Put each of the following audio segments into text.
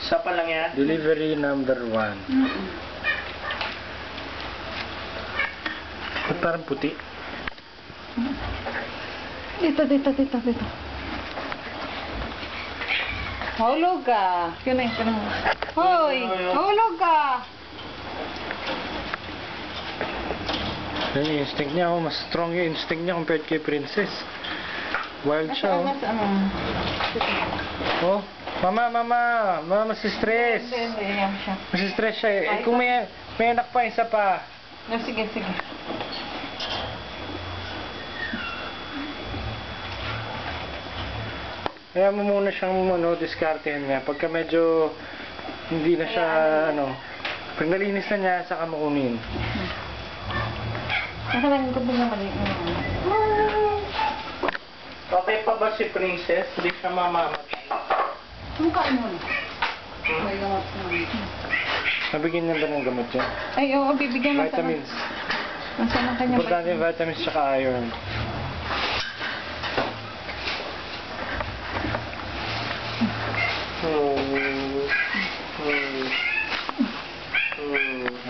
Isa pa lang yan. Delivery number 1. Ba't parang puti? Dito. Hulog ka. Yun na yung Hoy! Hulog ka! Yung instinct niya, mas strong yung instinct niya compared kay Princess. Wild siya, oh. Oh, mama, masistress. Hindi, yan siya. Masistress siya eh. Kung may anak pa, isa pa. Sige. Kaya mo muna siyang diskartehan niya. Pagka medyo hindi na siya, pag nalinis na niya, saka makunin. Nakalang ko ba naman Okay pa ba si Princess? Hindi siya mamamatay. Ang kain mo na. May gamot naman. Nabigyan niya ba ng gamot yan? Ay, oo, bibigyan mo. Vitamins. Nasaan ang kanya Importante yung vitamins tsaka iron.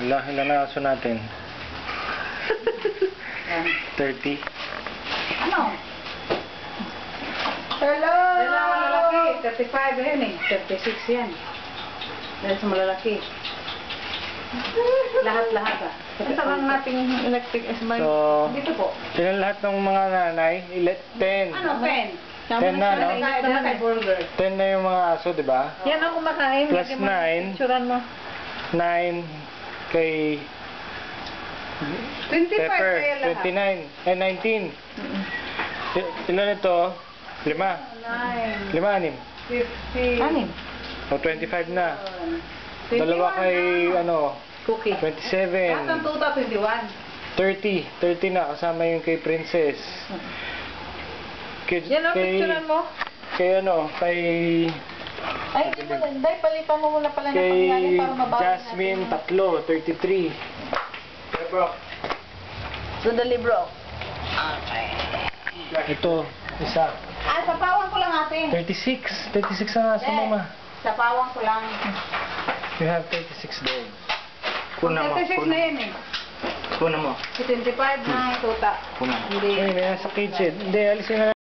Ilan na aso natin? 30. Ano? Hello! Dalawa lalaki. 35 yan eh. 36 yan. Dahil sa malalaki. Lahat-lahat ah. Ito ang ating electric S-Bike. So, dito po. Sila lahat ng mga nanay, 10. Ano, pen? 10 na, no? 10 na yung mga aso, di ba? Yan ang kumakain. Plus 9. Picturean mo. 9 kay 25 Pepper, kaya lahat. 29, 19. Ilan ito? 5. 9, 5, 6. 50. O 25 na. Dalawa kay, Cookie. 27. Lahat ng tuta, 21. 30 na, kasama yung kay Princess. Yan ang picturean mo. Kay kay Ay, hindi mo, dahil palipan mo muna pala ng kay pangyayari para mabawi Jasmine, 33. Bro. Sandali, bro. Ito, isa. Sa pawang ko lang atin. 36 ang aso, mama. Sa pawang ko lang. You have 36 days. Kuna mo. 36 na yan eh. Kuna mo. 25 na tuta. Kuna mo. Hindi. Ay, may nasa kitchen. Hindi, alisin na